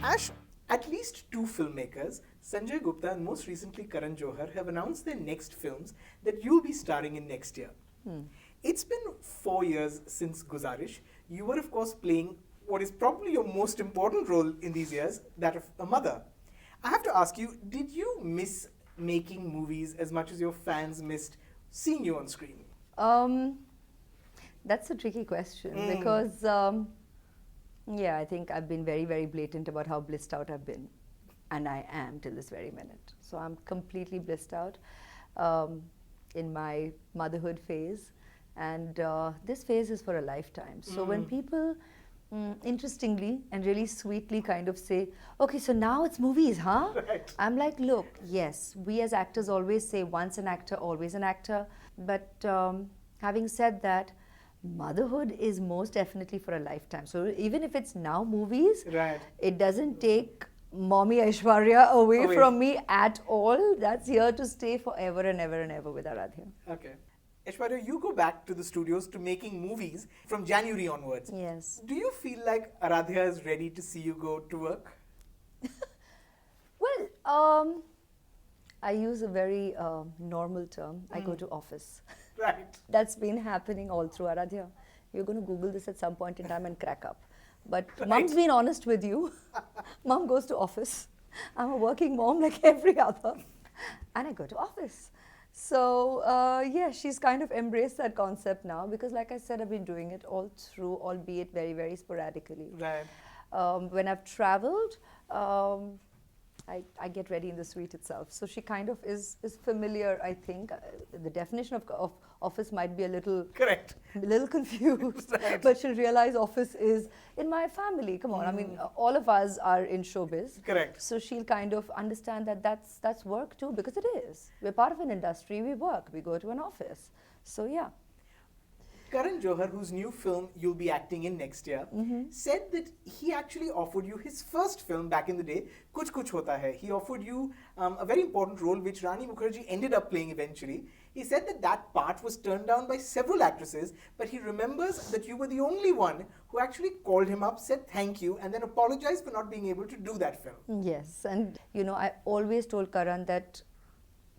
Ash, at least two filmmakers, Sanjay Gupta and most recently Karan Johar, have announced their next films that you'll be starring in next year. It's been 4 years since Guzarish. You were, of course, playing what is probably your most important role in these years, that of a mother. I have to ask you, did you miss making movies as much as your fans missed seeing you on screen? That's a tricky question because, I think I've been very, very blatant about how blissed out I've been. And I am till this very minute. So I'm completely blissed out in my motherhood phase. And this phase is for a lifetime. So when people, interestingly and really sweetly kind of say, okay, so now it's movies, huh? Right. I'm like, look, yes, we as actors always say once an actor, always an actor. But having said that, motherhood is most definitely for a lifetime. So even if it's now movies, Right. it doesn't take mommy Aishwarya away from me at all. That's here to stay forever and ever and ever with Aradhya. Okay. Aishwarya, you go back to the studios to making movies from January onwards. Yes. Do you feel like Aradhya is ready to see you go to work? Well, I use a very normal term. I go to office. Right. That's been happening all through Aradhya. You're going to Google this at some point in time and crack up. But Mom's been honest with you. Mom goes to office. I'm a working mom like every other. And I go to office. So, she's kind of embraced that concept now because, like I said, I've been doing it all through, albeit very, very sporadically. Right. When I've traveled, I get ready in the suite itself. So she kind of is familiar, I think. The definition of office might be a little Correct. A little confused, Right. but she'll realize office is in my family. Come on, I mean, all of us are in showbiz. Correct. So she'll kind of understand that that's work too, because it is. We're part of an industry, we work, we go to an office. So yeah. Karan Johar, whose new film you'll be acting in next year, said that he actually offered you his first film back in the day, Kuch Kuch Hota Hai. He offered you a very important role, which Rani Mukherjee ended up playing eventually. He said that that part was turned down by several actresses, but he remembers that you were the only one who actually called him up, said thank you, and then apologized for not being able to do that film. Yes, and I always told Karan that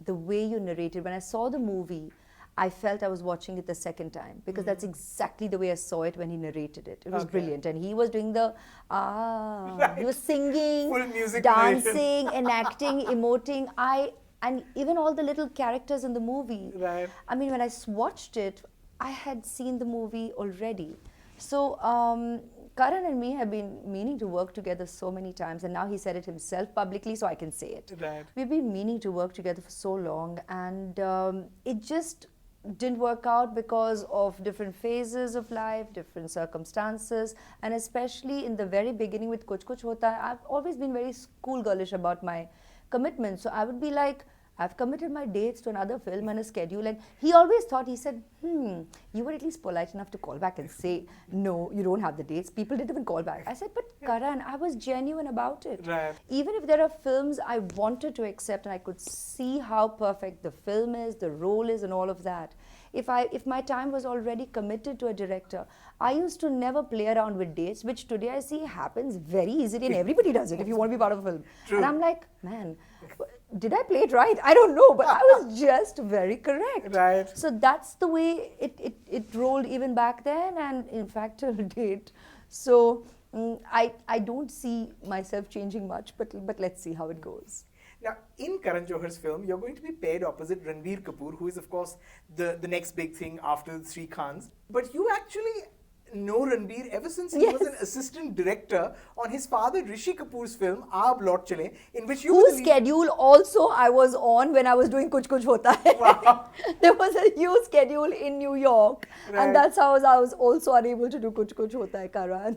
the way you narrated, when I saw the movie, I felt I was watching it the second time because that's exactly the way I saw it when he narrated it. It was brilliant. And he was doing the he was singing, full music dancing, enacting, emoting. And even all the little characters in the movie. Right. I mean, when I watched it, I had seen the movie already. So Karan and me have been meaning to work together so many times, and now he said it himself publicly, so I can say it. Right. We've been meaning to work together for so long, and it just didn't work out because of different phases of life, different circumstances, and especially in the very beginning with Kuch Kuch Hota Hai, I've always been very schoolgirlish about my commitment. So I would be like, I've committed my dates to another film and a schedule, and he always thought, he said, you were at least polite enough to call back and say, no, you don't have the dates. People didn't even call back. I said, but Karan, I was genuine about it. Right. Even if there are films I wanted to accept and I could see how perfect the film is, the role is and all of that, if my time was already committed to a director, I used to never play around with dates, which today I see happens very easily and everybody does it if you want to be part of a film. True. And I'm like, man, did I play it right? I don't know, but I was just very correct. Right. So that's the way it rolled even back then and in fact till date. So I don't see myself changing much, but let's see how it goes. Now, in Karan Johar's film, you're going to be paired opposite Ranbir Kapoor, who is, of course, the next big thing after the three Khans. But you actually know Ranbir ever since he was an assistant director on his father Rishi Kapoor's film, Aab Laut Chale, in which you were Whose the lead. schedule also I was on when I was doing Kuch Kuch Hota Hai. Wow. There was a huge schedule in New York, and that's how I was also unable to do Kuch Kuch Hota Hai, Karan.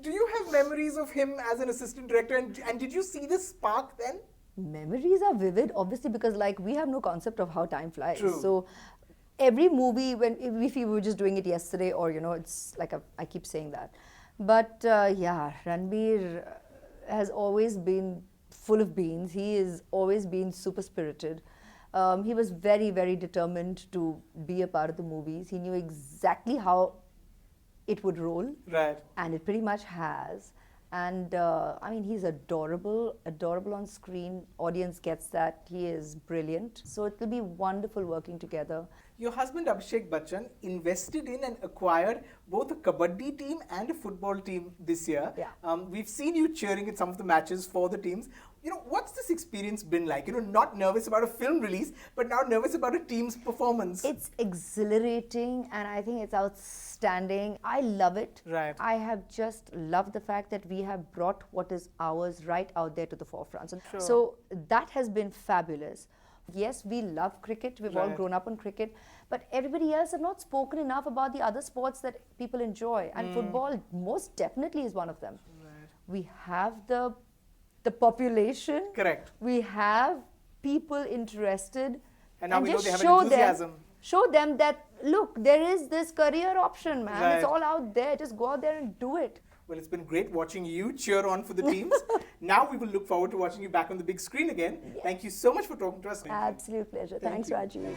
Do you have memories of him as an assistant director, and did you see the spark then? Memories are vivid, obviously, because like we have no concept of how time flies. True. So every movie, if we were just doing it yesterday, or it's like I keep saying that. But Ranbir has always been full of beans. He has always been super spirited. He was very, very determined to be a part of the movies. He knew exactly how it would roll. Right. And it pretty much has. And I mean, he's adorable, adorable on screen. Audience gets that. He is brilliant. So it will be wonderful working together. Your husband Abhishek Bachchan invested in and acquired both a kabaddi team and a football team this year. Yeah. We've seen you cheering at some of the matches for the teams. What's this experience been like? Not nervous about a film release, but now nervous about a team's performance. It's exhilarating, and I think it's outstanding. I love it. Right. I have just loved the fact that we have brought what is ours right out there to the forefront. Sure. So that has been fabulous. Yes, we love cricket. We've all Right. grown up on cricket. But everybody else have not spoken enough about the other sports that people enjoy. And football most definitely is one of them. Right. We have the population. Correct. We have people interested. And now we know just they have show enthusiasm. Show them that, look, there is this career option, man. Right. It's all out there. Just go out there and do it. Well, it's been great watching you cheer on for the teams. Now we will look forward to watching you back on the big screen again. Yes. Thank you so much for talking to us. Absolute pleasure. Thank Thanks, you. Rajiv.